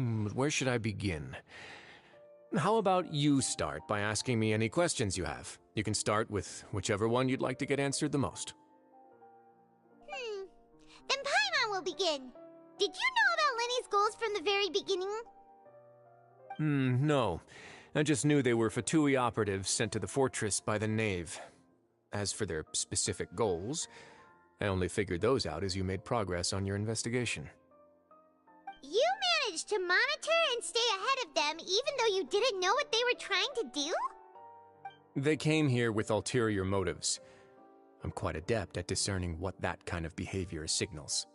Where should I begin? How about you start by asking me any questions you have? You can start with whichever one you'd like to get answered the most. Then Paimon will begin. Did you know about Lenny's goals from the very beginning? No. I just knew they were Fatui operatives sent to the fortress by the Knave. As for their specific goals, I only figured those out as you made progress on your investigation. You managed to monitor and stay ahead of them even though you didn't know what they were trying to do? They came here with ulterior motives. I'm quite adept at discerning what that kind of behavior signals.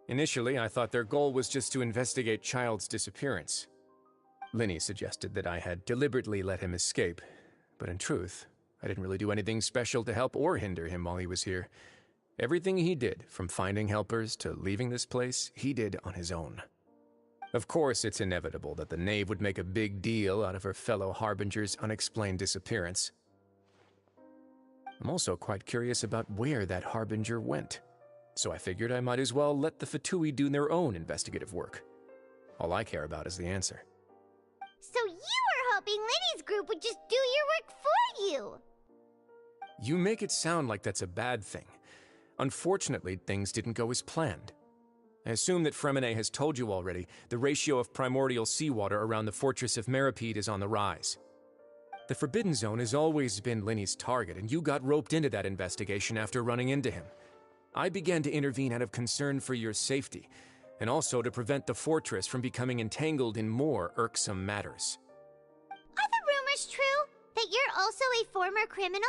Initially, I thought their goal was just to investigate Child's disappearance. Linny suggested that I had deliberately let him escape, but in truth, I didn't really do anything special to help or hinder him while he was here. Everything he did, from finding helpers to leaving this place, he did on his own. Of course, it's inevitable that the Knave would make a big deal out of her fellow Harbinger's unexplained disappearance. I'm also quite curious about where that Harbinger went, so I figured I might as well let the Fatui do their own investigative work. All I care about is the answer. So you were hoping Lenny's group would just do your work for you! You make it sound like that's a bad thing. Unfortunately, things didn't go as planned. I assume that Fremine has told you already, the ratio of primordial seawater around the fortress of Meripede is on the rise. The Forbidden Zone has always been Linny's target, and you got roped into that investigation after running into him. I began to intervene out of concern for your safety, and also to prevent the fortress from becoming entangled in more irksome matters. Are the rumors true? That you're also a former criminal?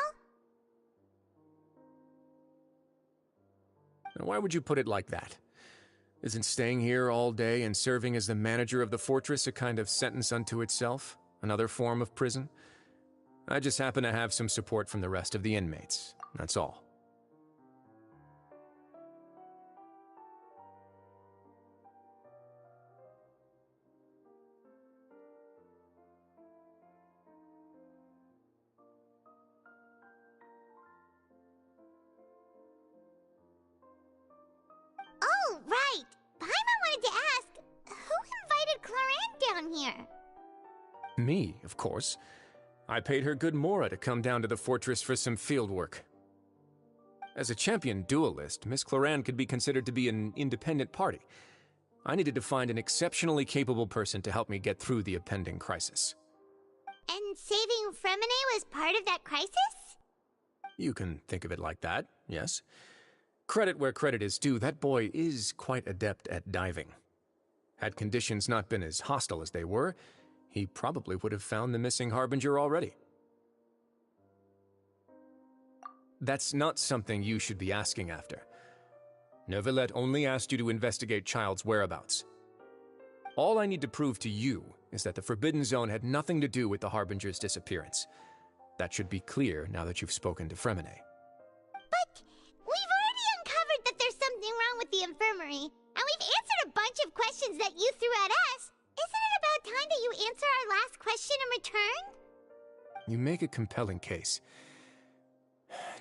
Now, why would you put it like that? Isn't staying here all day and serving as the manager of the fortress a kind of sentence unto itself? Another form of prison? I just happen to have some support from the rest of the inmates, that's all. Oh, right! Paimon wanted to ask, who invited Clarin down here? Me, of course. I paid her good mora to come down to the fortress for some field work. As a champion duelist, Miss Clarin could be considered to be an independent party. I needed to find an exceptionally capable person to help me get through the impending crisis. And saving Fremine was part of that crisis? You can think of it like that, yes. Credit where credit is due, that boy is quite adept at diving. Had conditions not been as hostile as they were, he probably would have found the missing Harbinger already. That's not something you should be asking after. Neuvillette only asked you to investigate Child's whereabouts. All I need to prove to you is that the Forbidden Zone had nothing to do with the Harbinger's disappearance. That should be clear now that you've spoken to Fremine. But we've already uncovered that there's something wrong with the infirmary, and we've answered a bunch of questions that you threw at us. Isn't it about time that you answer our last question in return? You make a compelling case.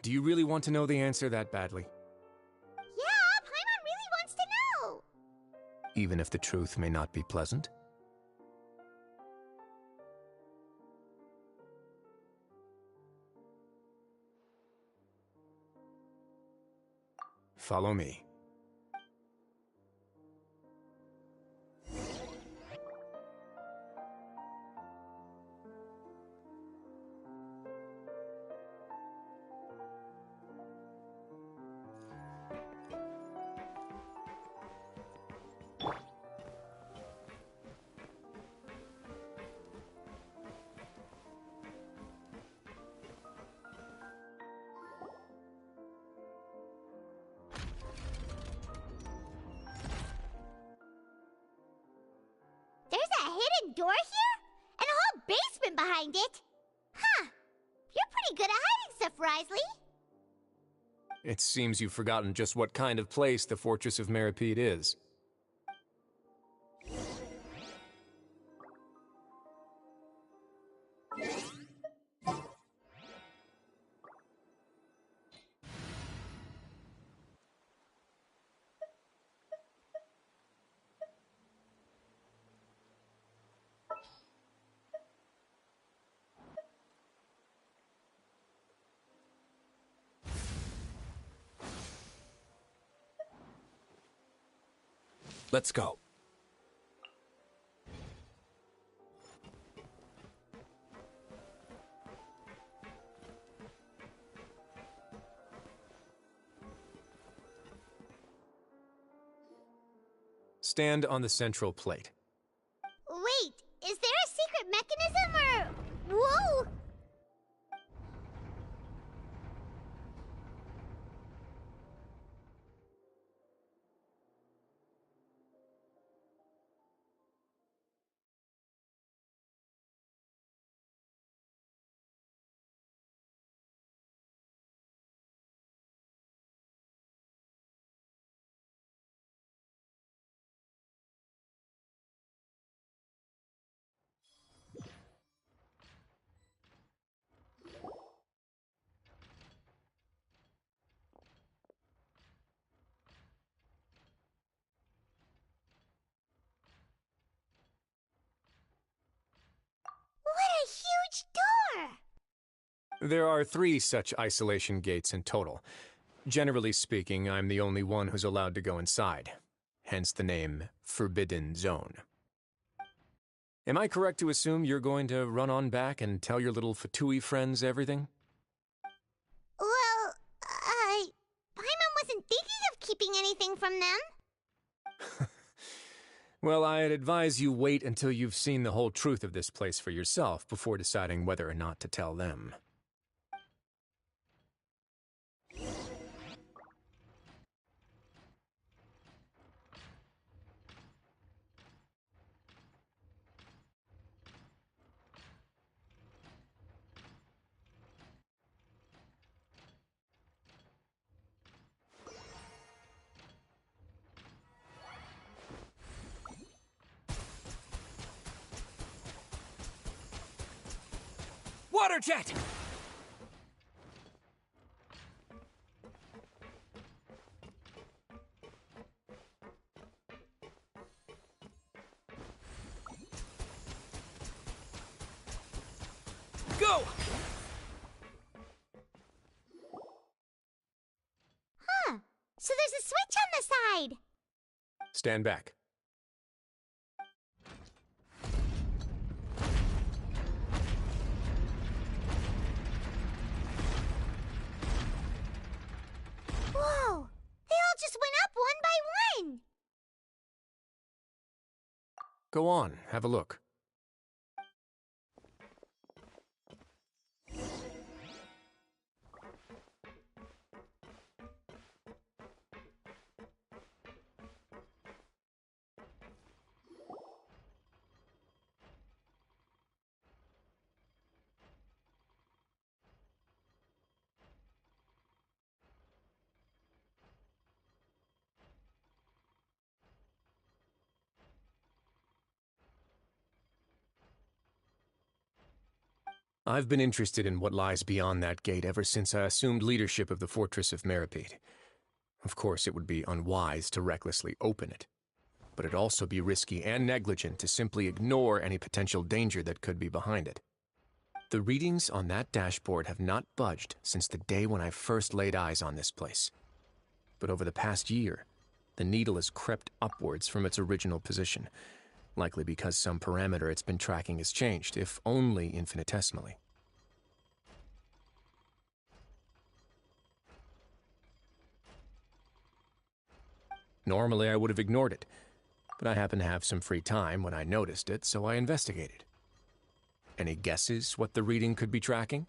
Do you really want to know the answer that badly? Yeah, Paimon really wants to know! Even if the truth may not be pleasant? Follow me. There's a hidden door here? And a whole basement behind it? Huh. You're pretty good at hiding stuff, Risley. It seems you've forgotten just what kind of place the Fortress of Meripede is. Let's go. Stand on the central plate. Wait, is there a secret mechanism or... Whoa! What a huge door! There are 3 such isolation gates in total. Generally speaking, I'm the only one who's allowed to go inside. Hence the name Forbidden Zone. Am I correct to assume you're going to run on back and tell your little Fatui friends everything? Well, Paimon wasn't thinking of keeping anything from them. Well, I'd advise you wait until you've seen the whole truth of this place for yourself before deciding whether or not to tell them. Water jet! Go! Huh. So there's a switch on the side. Stand back. Whoa! They all just went up one by one! Go on, have a look. I've been interested in what lies beyond that gate ever since I assumed leadership of the Fortress of Meripede. Of course, it would be unwise to recklessly open it, but it'd also be risky and negligent to simply ignore any potential danger that could be behind it. The readings on that dashboard have not budged since the day when I first laid eyes on this place. But over the past year, the needle has crept upwards from its original position, likely because some parameter it's been tracking has changed, if only infinitesimally. Normally, I would have ignored it, but I happened to have some free time when I noticed it, so I investigated. Any guesses what the reading could be tracking?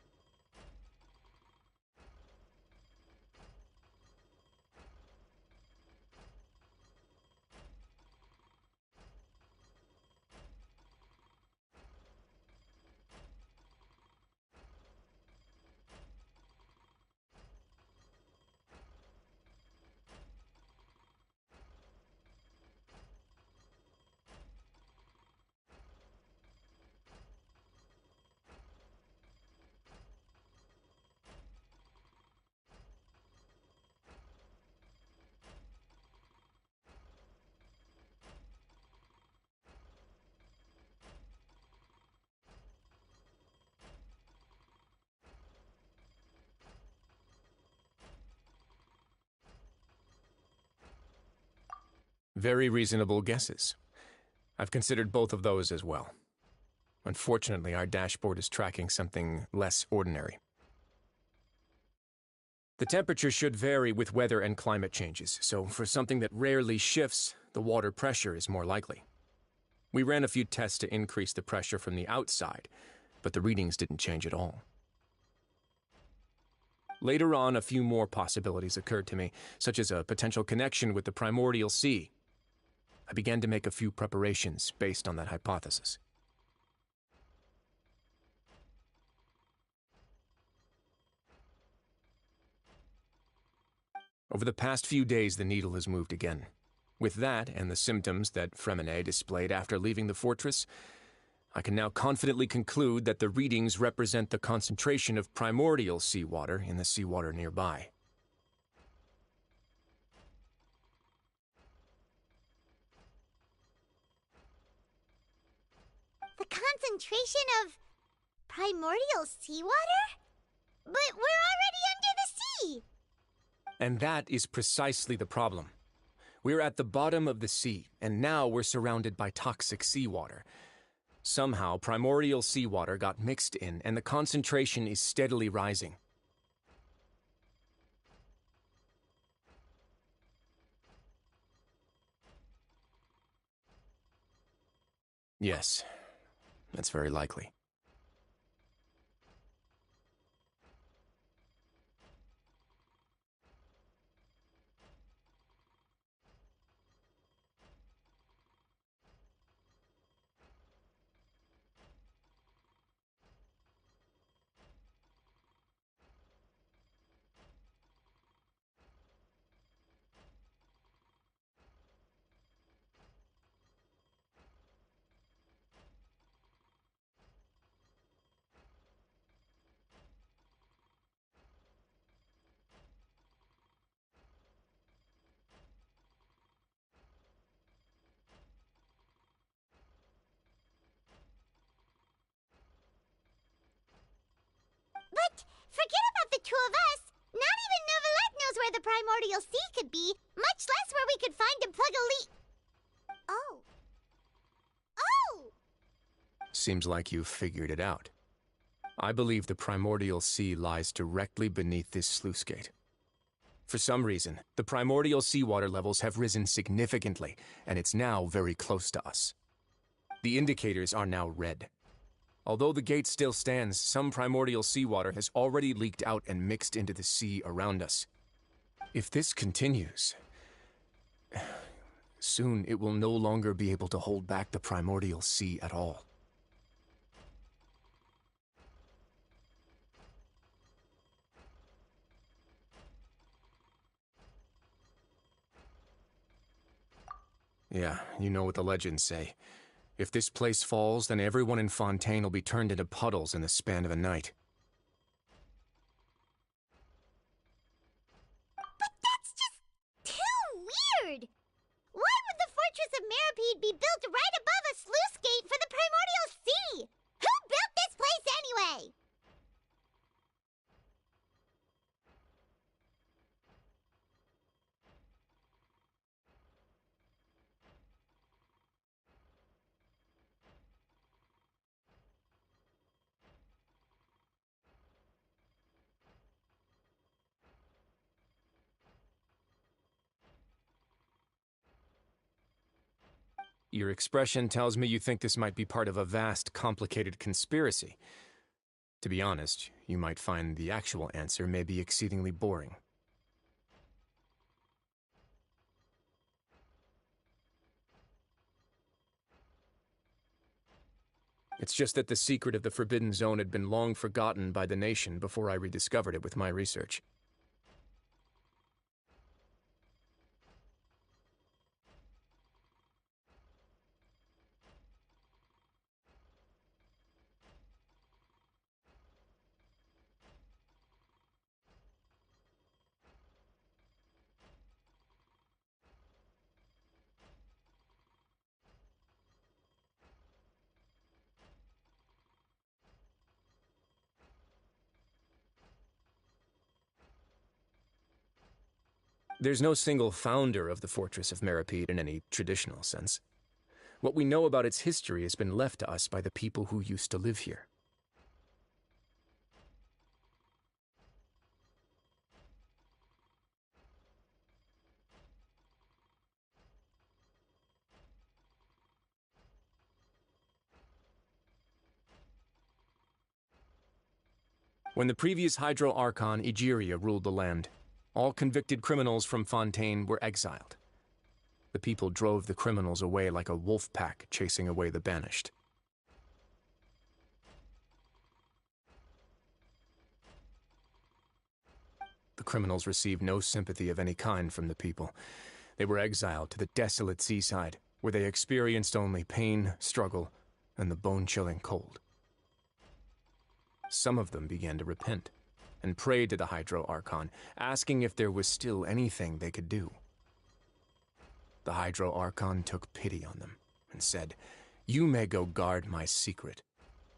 Very reasonable guesses. I've considered both of those as well. Unfortunately, our dashboard is tracking something less ordinary. The temperature should vary with weather and climate changes, so for something that rarely shifts, the water pressure is more likely. We ran a few tests to increase the pressure from the outside, but the readings didn't change at all. Later on, a few more possibilities occurred to me, such as a potential connection with the primordial sea. I began to make a few preparations based on that hypothesis. Over the past few days, the needle has moved again. With that, and the symptoms that Fremine displayed after leaving the fortress, I can now confidently conclude that the readings represent the concentration of primordial seawater in the seawater nearby. The concentration of primordial seawater? But we're already under the sea! And that is precisely the problem. We're at the bottom of the sea, and now we're surrounded by toxic seawater. Somehow, primordial seawater got mixed in, and the concentration is steadily rising. Yes, that's very likely. But forget about the two of us! Not even Novelette knows where the primordial sea could be, much less where we could find and plug a leak. Oh. Oh! Seems like you've figured it out. I believe the primordial sea lies directly beneath this sluice gate. For some reason, the primordial seawater levels have risen significantly, and it's now very close to us. The indicators are now red. Although the gate still stands, some primordial seawater has already leaked out and mixed into the sea around us. If this continues, soon it will no longer be able to hold back the primordial sea at all. Yeah, you know what the legends say. If this place falls, then everyone in Fontaine will be turned into puddles in the span of a night. But that's just too weird! Why would the Fortress of Meropide be built right above a sluice gate for the primordial sea? Who built this place anyway? Your expression tells me you think this might be part of a vast, complicated conspiracy. To be honest, you might find the actual answer may be exceedingly boring. It's just that the secret of the Forbidden Zone had been long forgotten by the nation before I rediscovered it with my research. There's no single founder of the Fortress of Meripede in any traditional sense. What we know about its history has been left to us by the people who used to live here. When the previous Hydro Archon Egeria ruled the land, all convicted criminals from Fontaine were exiled. The people drove the criminals away like a wolf pack chasing away the banished. The criminals received no sympathy of any kind from the people. They were exiled to the desolate seaside, where they experienced only pain, struggle, and the bone-chilling cold. Some of them began to repent, and prayed to the Hydro Archon, asking if there was still anything they could do. The Hydro Archon took pity on them, and said, "You may go guard my secret,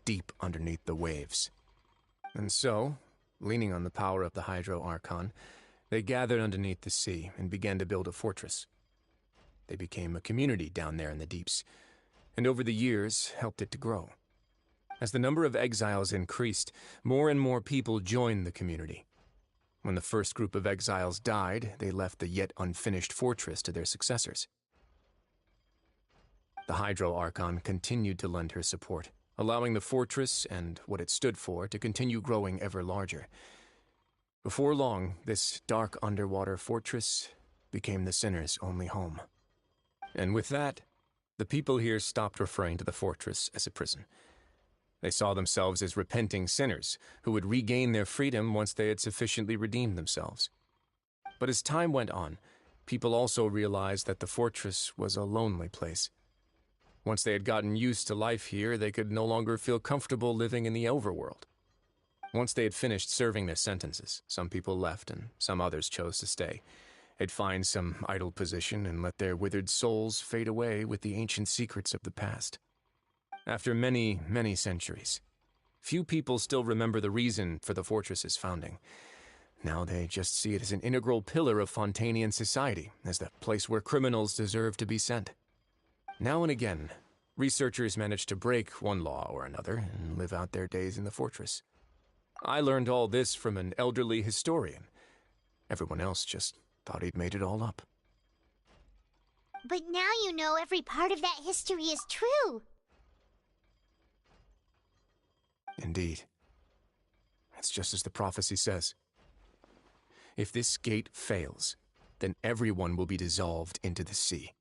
deep underneath the waves." And so, leaning on the power of the Hydro Archon, they gathered underneath the sea and began to build a fortress. They became a community down there in the deeps, and over the years helped it to grow. As the number of exiles increased, more and more people joined the community. When the first group of exiles died, they left the yet unfinished fortress to their successors. The Hydro Archon continued to lend her support, allowing the fortress and what it stood for to continue growing ever larger. Before long, this dark underwater fortress became the sinner's only home. And with that, the people here stopped referring to the fortress as a prison. They saw themselves as repenting sinners who would regain their freedom once they had sufficiently redeemed themselves. But as time went on, people also realized that the fortress was a lonely place. Once they had gotten used to life here, they could no longer feel comfortable living in the overworld. Once they had finished serving their sentences, some people left and some others chose to stay. They'd find some idle position and let their withered souls fade away with the ancient secrets of the past. After many, many centuries, few people still remember the reason for the fortress's founding. Now they just see it as an integral pillar of Fontainian society, as the place where criminals deserve to be sent. Now and again, researchers manage to break one law or another and live out their days in the fortress. I learned all this from an elderly historian. Everyone else just thought he'd made it all up. But now you know every part of that history is true. Indeed. It's just as the prophecy says. If this gate fails, then everyone will be dissolved into the sea.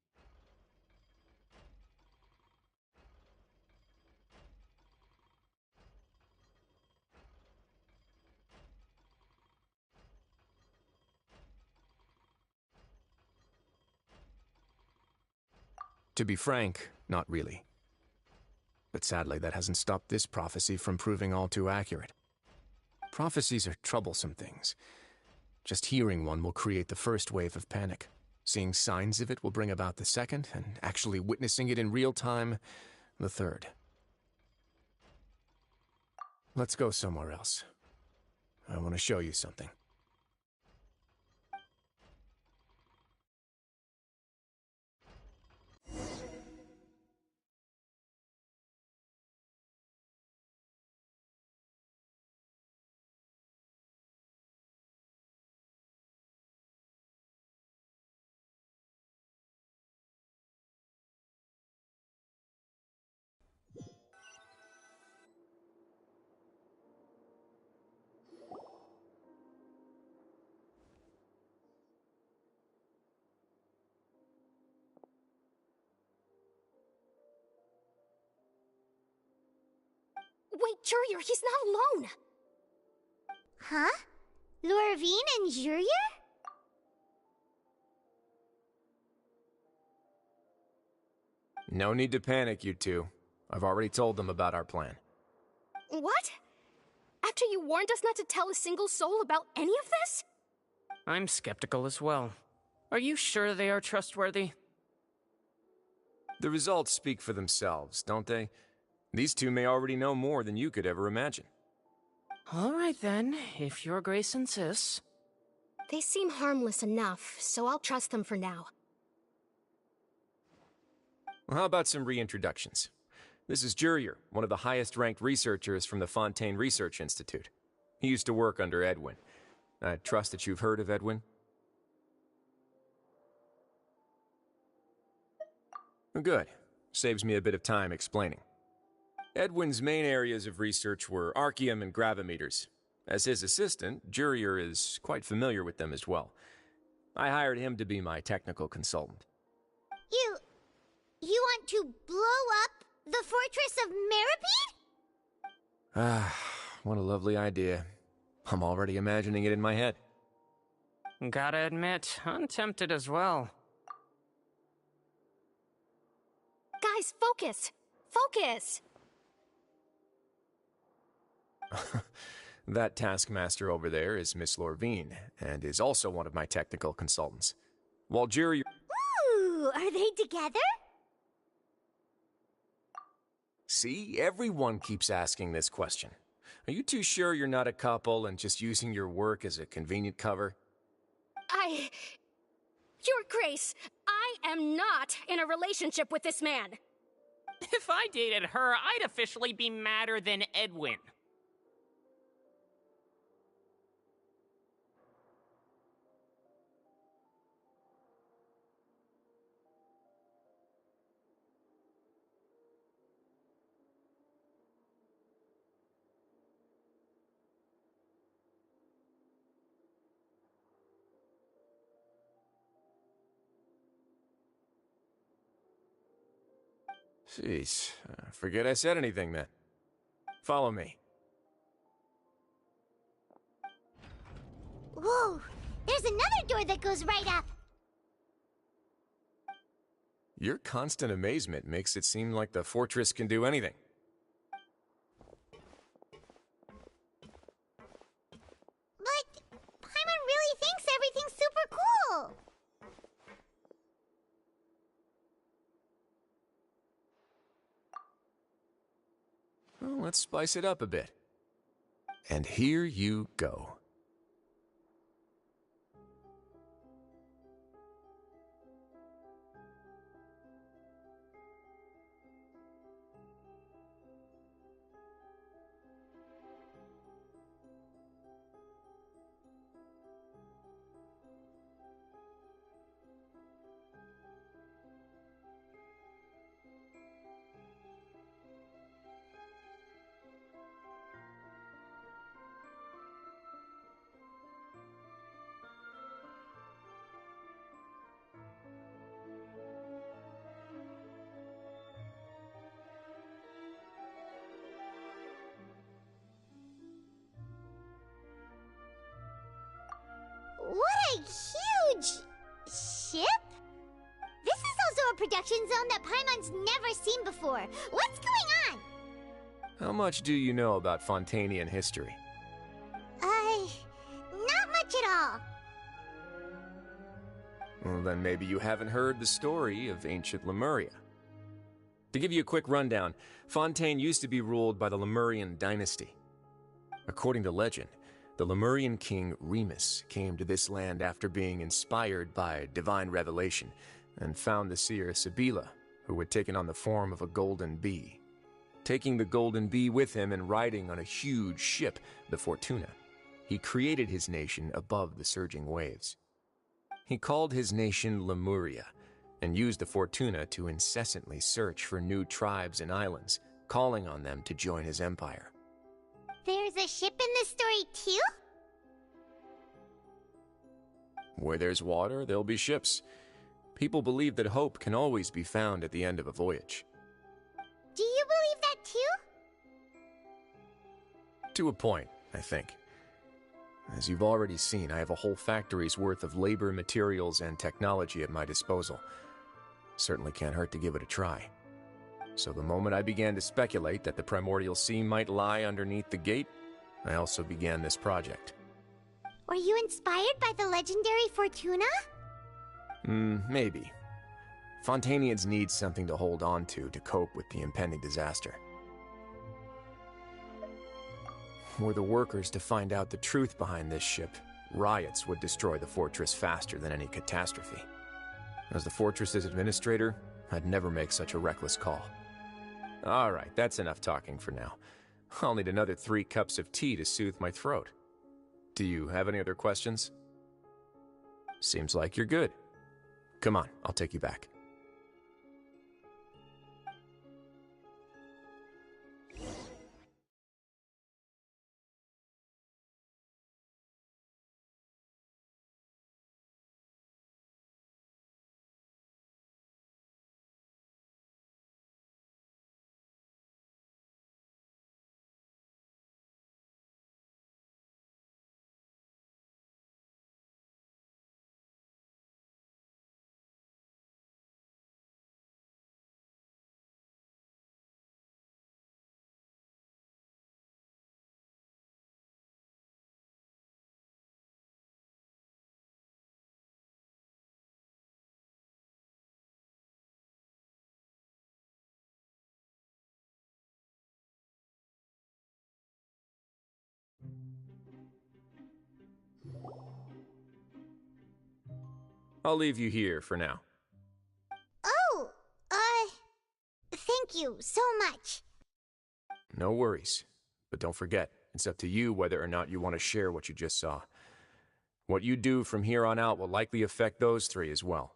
To be frank, not really. But sadly, that hasn't stopped this prophecy from proving all too accurate. Prophecies are troublesome things. Just hearing one will create the first wave of panic. Seeing signs of it will bring about the second, and actually witnessing it in real time, the third. Let's go somewhere else. I want to show you something. Wait, Jurier, he's not alone! Huh? Lorvine and Jurier? No need to panic, you two. I've already told them about our plan. What? After you warned us not to tell a single soul about any of this? I'm skeptical as well. Are you sure they are trustworthy? The results speak for themselves, don't they? These two may already know more than you could ever imagine. All right then, if your grace insists. They seem harmless enough, so I'll trust them for now. Well, how about some reintroductions? This is Jurier, one of the highest-ranked researchers from the Fontaine Research Institute. He used to work under Edwin. I trust that you've heard of Edwin? Good. Saves me a bit of time explaining. Edwin's main areas of research were archaeum and gravimeters. As his assistant, Jurier is quite familiar with them as well. I hired him to be my technical consultant. You want to blow up the fortress of Meripede? Ah, what a lovely idea. I'm already imagining it in my head. Gotta admit, I'm tempted as well. Guys, focus! Focus! That taskmaster over there is Miss Lorvine, and is also one of my technical consultants. While Jurier... Ooh, are they together? See, everyone keeps asking this question. Are you too sure you're not a couple and just using your work as a convenient cover? Your Grace, I am not in a relationship with this man. If I dated her, I'd officially be madder than Edwin. Jeez, forget I said anything then. Follow me. Whoa, there's another door that goes right up. Your constant amazement makes it seem like the fortress can do anything. But Paimon really thinks everything's super cool. Well, let's spice it up a bit. And here you go. What a huge ship? This is also a production zone that Paimon's never seen before. What's going on? How much do you know about Fontainian history? Not much at all. Well, then maybe you haven't heard the story of ancient Lemuria. To give you a quick rundown, Fontaine used to be ruled by the Lemurian dynasty. According to legend, the Lemurian king Remus came to this land after being inspired by divine revelation and found the seer Sibila, who had taken on the form of a golden bee. Taking the golden bee with him and riding on a huge ship, the Fortuna, he created his nation above the surging waves. He called his nation Lemuria and used the Fortuna to incessantly search for new tribes and islands, calling on them to join his empire. There's a ship in this story too? Where there's water, there'll be ships. People believe that hope can always be found at the end of a voyage. Do you believe that too? To a point, I think. As you've already seen, I have a whole factory's worth of labor, materials, and technology at my disposal. Certainly can't hurt to give it a try. So the moment I began to speculate that the primordial sea might lie underneath the gate, I also began this project. Were you inspired by the legendary Fortuna? Maybe. Fontainians need something to hold on to cope with the impending disaster. Were the workers to find out the truth behind this ship, Riots would destroy the fortress faster than any catastrophe. As the fortress's administrator, I'd never make such a reckless call. Alright, that's enough talking for now. I'll need another 3 cups of tea to soothe my throat. Do you have any other questions? Seems like you're good. Come on, I'll take you back. I'll leave you here for now. Oh, thank you so much. No worries. But don't forget, it's up to you whether or not you want to share what you just saw. What you do from here on out will likely affect those 3 as well.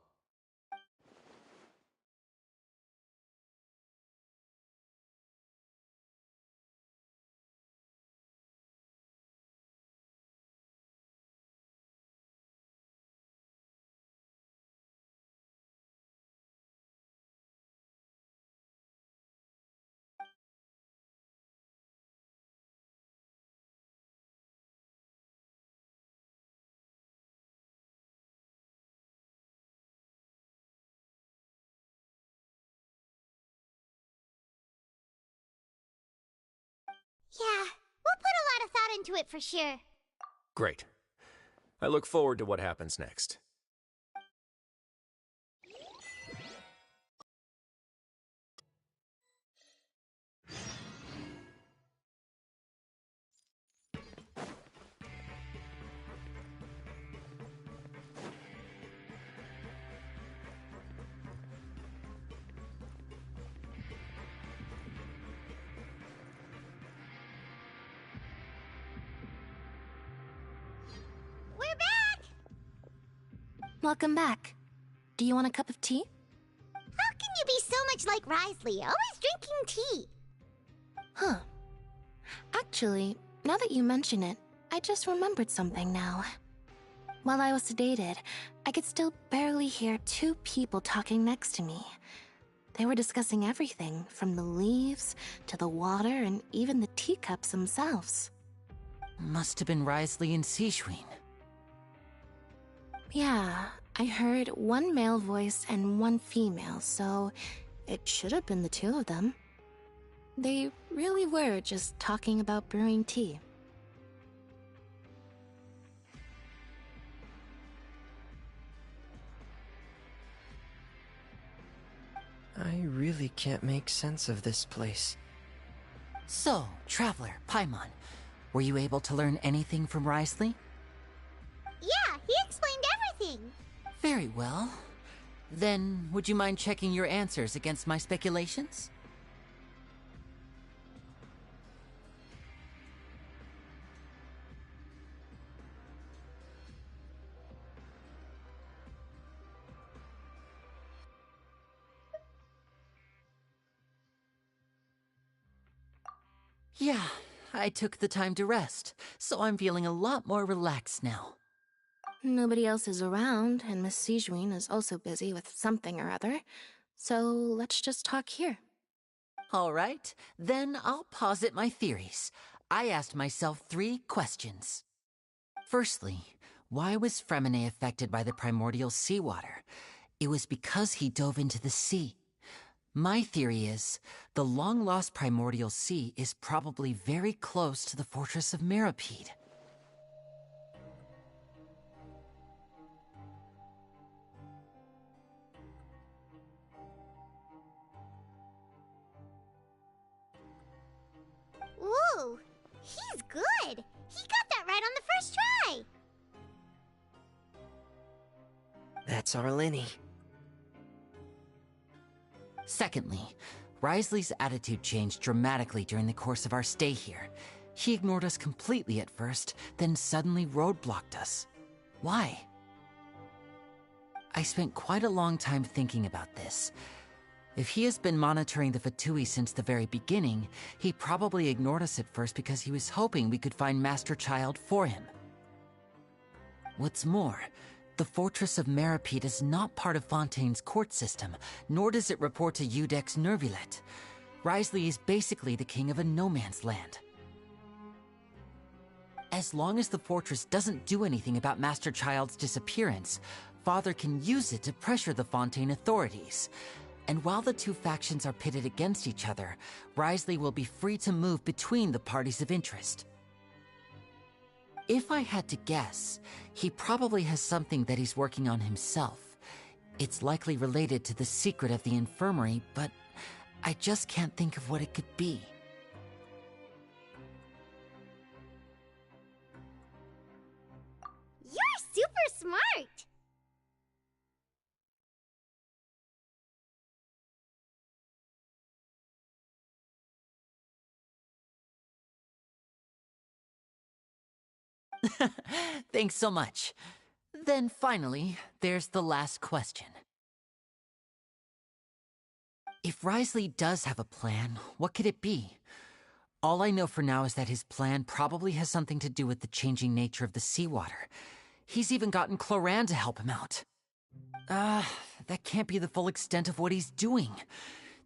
Yeah, we'll put a lot of thought into it for sure. Great. I look forward to what happens next. We're back! Welcome back. Do you want a cup of tea? How can you be so much like Risley, always drinking tea? Huh. Actually, now that you mention it, I just remembered something now. While I was sedated, I could still barely hear 2 people talking next to me. They were discussing everything, from the leaves to the water and even the teacups themselves. Must have been Risley and Sijwin. Yeah, I heard 1 male voice and 1 female, so it should have been the 2 of them. They really were just talking about brewing tea. I really can't make sense of this place. So, Traveler, Paimon, were you able to learn anything from Risley? Yeah, he explained everything. Very well. Then, would you mind checking your answers against my speculations? Yeah, I took the time to rest, so I'm feeling a lot more relaxed now. Nobody else is around, and Miss Sijwin is also busy with something or other, so let's just talk here. All right, then I'll posit my theories. I asked myself 3 questions. Firstly, why was Fremine affected by the primordial seawater? It was because he dove into the sea. My theory is, the long-lost primordial sea is probably very close to the fortress of Mirapede. Ooh, he's good. He got that right on the first try. That's our Linny. Secondly, Risley's attitude changed dramatically during the course of our stay here. He ignored us completely at first, then suddenly roadblocked us. Why? I spent quite a long time thinking about this. If he has been monitoring the Fatui since the very beginning, he probably ignored us at first because he was hoping we could find Master Child for him. What's more, the Fortress of Meripede is not part of Fontaine's court system, nor does it report to Udex Nervulet. Risley is basically the king of a no-man's land. As long as the fortress doesn't do anything about Master Child's disappearance, Father can use it to pressure the Fontaine authorities. And while the two factions are pitted against each other, Risley will be free to move between the parties of interest. If I had to guess, he probably has something that he's working on himself. It's likely related to the secret of the infirmary, but I just can't think of what it could be. You're super smart! Thanks so much. Then finally, there's the last question. If Risley does have a plan, what could it be? All I know for now is that his plan probably has something to do with the changing nature of the seawater. He's even gotten Cloran to help him out. That can't be the full extent of what he's doing.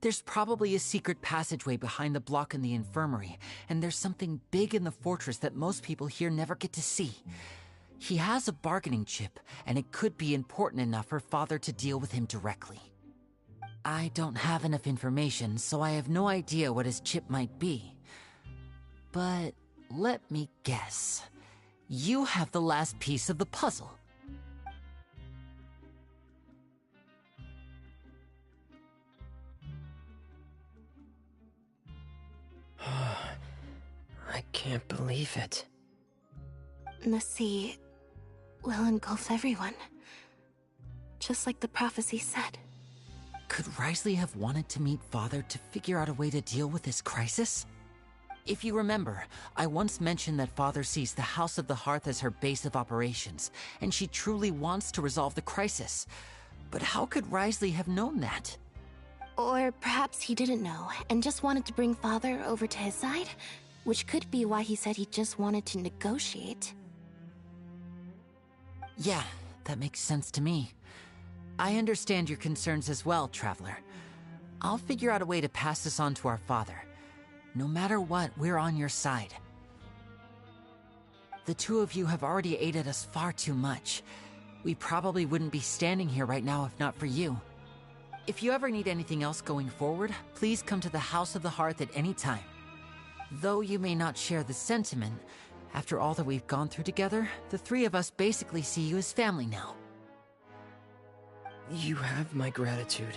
There's probably a secret passageway behind the block in the infirmary, and there's something big in the fortress that most people here never get to see. He has a bargaining chip, and it could be important enough for Father to deal with him directly. I don't have enough information, so I have no idea what his chip might be. But let me guess. You have the last piece of the puzzle. I can't believe it. The sea will engulf everyone. Just like the prophecy said. Could Risley have wanted to meet Father to figure out a way to deal with this crisis? If you remember, I once mentioned that Father sees the House of the Hearth as her base of operations, and she truly wants to resolve the crisis. But how could Risley have known that? Or perhaps he didn't know, and just wanted to bring Father over to his side? Which could be why he said he just wanted to negotiate. Yeah, that makes sense to me. I understand your concerns as well, Traveler. I'll figure out a way to pass this on to our father. No matter what, we're on your side. The two of you have already aided us far too much. We probably wouldn't be standing here right now if not for you. If you ever need anything else going forward, please come to the House of the Hearth at any time. Though you may not share the sentiment, after all that we've gone through together, the three of us basically see you as family now. You have my gratitude.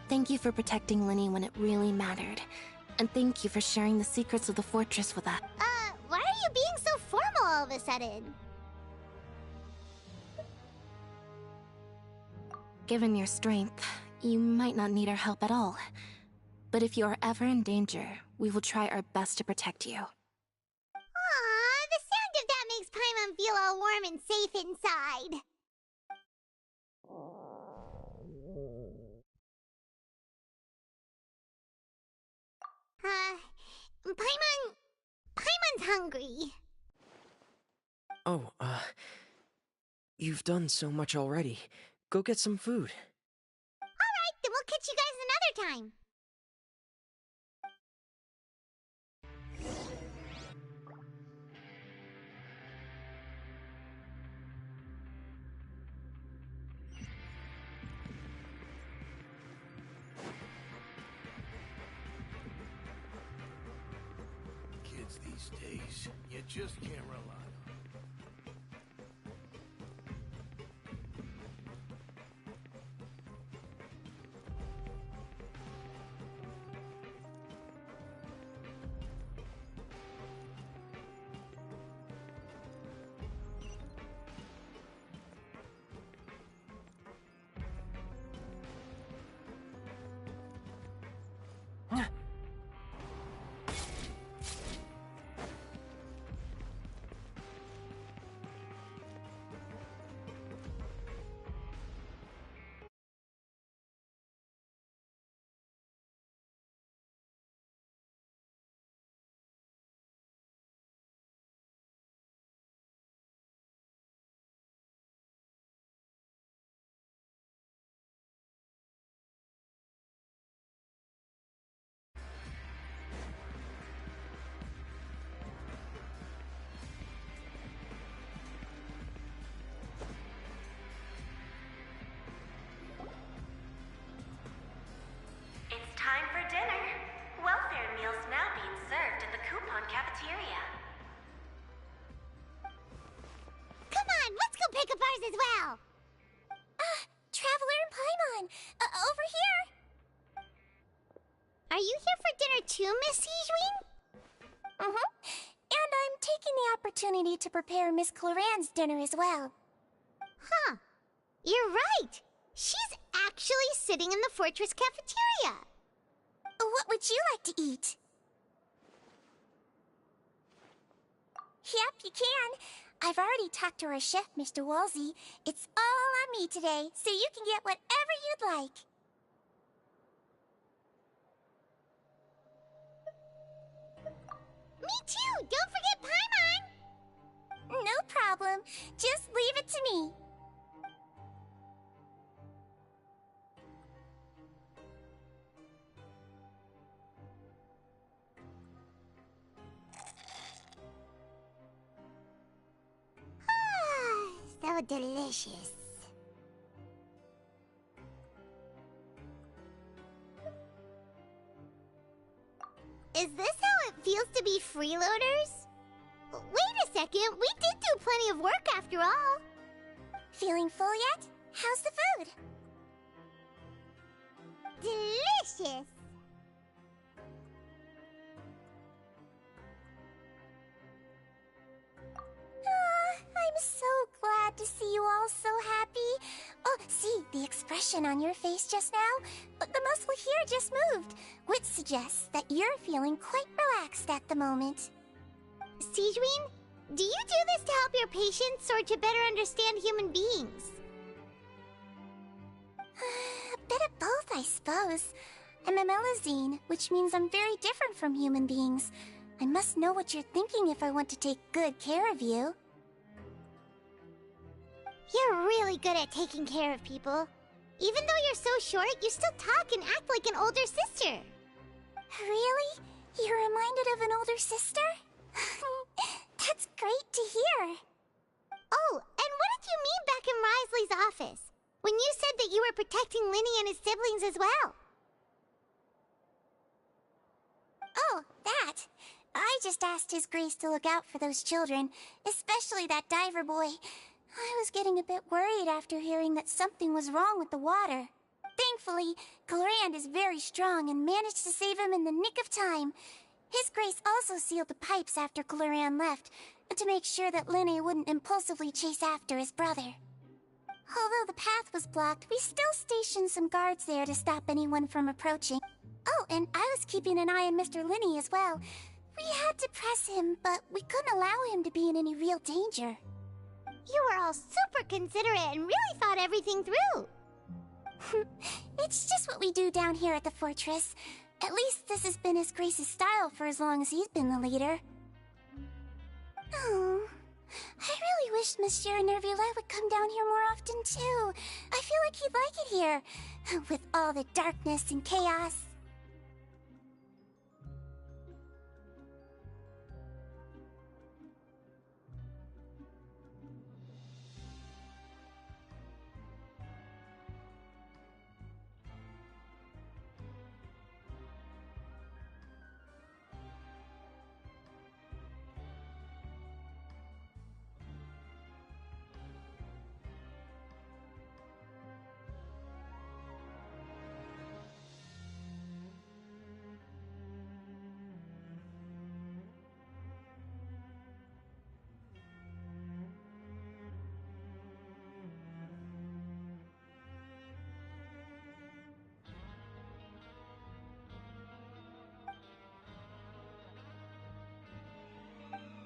Thank you for protecting Linny when it really mattered. And thank you for sharing the secrets of the fortress with us. Why are you being so formal all of a sudden? Given your strength, you might not need our help at all. But if you are ever in danger, we will try our best to protect you. Aww, the sound of that makes Paimon feel all warm and safe inside. Paimon's hungry. Oh, you've done so much already. Go get some food. Alright, then we'll catch you guys another time. Kids these days, you just can't rely on. Paimon cafeteria. Come on, let's go pick up ours as well! Traveler and Paimon! Over here! Are you here for dinner too, Miss Sijwin? Mm-hmm. And I'm taking the opportunity to prepare Miss Cloran's dinner as well. Huh. You're right! She's actually sitting in the fortress cafeteria! What would you like to eat? Yep, you can. I've already talked to our chef, Mr. Wolsey. It's all on me today, so you can get whatever you'd like. Me too! Don't forget Paimon! No problem. Just leave it to me. So delicious. Is this how it feels to be freeloaders? Wait a second, we did do plenty of work after all. Feeling full yet? How's the food? Delicious! I'm so glad to see you all so happy. Oh, see, the expression on your face just now? The muscle here just moved, which suggests that you're feeling quite relaxed at the moment. Sijwin, do you do this to help your patients or to better understand human beings? A bit of both, I suppose. I'm a Melazine, which means I'm very different from human beings. I must know what you're thinking if I want to take good care of you. You're really good at taking care of people. Even though you're so short, you still talk and act like an older sister. Really? You're reminded of an older sister? That's great to hear. Oh, and what did you mean back in Risley's office? When you said that you were protecting Linny and his siblings as well? Oh, that. I just asked His Grace to look out for those children, especially that diver boy. I was getting a bit worried after hearing that something was wrong with the water. Thankfully, Colorand is very strong and managed to save him in the nick of time. His Grace also sealed the pipes after Colorand left, to make sure that Linny wouldn't impulsively chase after his brother. Although the path was blocked, we still stationed some guards there to stop anyone from approaching. Oh, and I was keeping an eye on Mr. Linny as well. We had to press him, but we couldn't allow him to be in any real danger. You were all super considerate and really thought everything through. It's just what we do down here at the fortress. At least this has been His Grace's style for as long as he's been the leader. Oh, I really wish Monsieur Nervula would come down here more often too. I feel like he'd like it here, with all the darkness and chaos.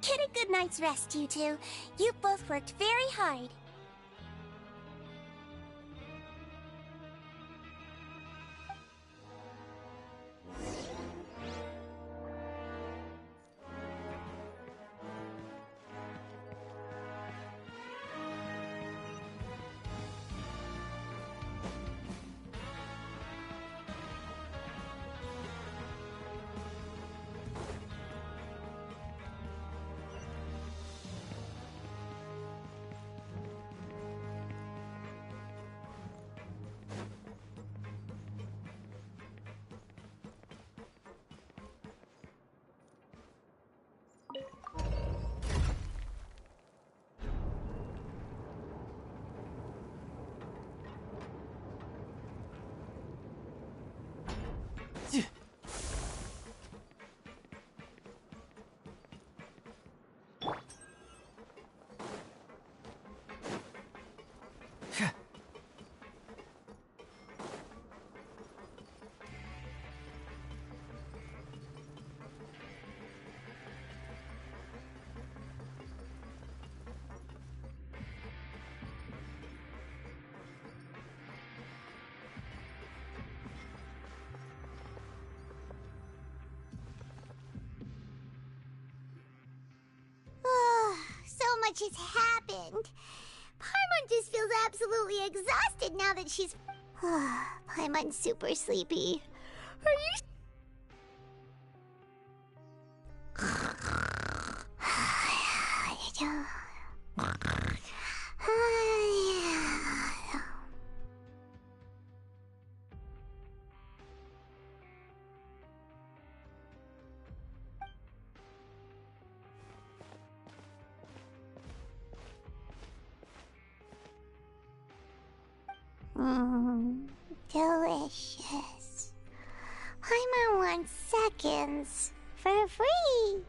Get a good night's rest, you two. You both worked very hard. much has happened. Paimon just feels absolutely exhausted now that she's... Paimon's super sleepy. Are you... Delicious. Paimon wants seconds for free.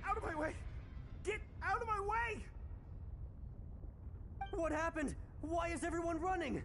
Out of my way! Get out of my way! What happened? Why is everyone running?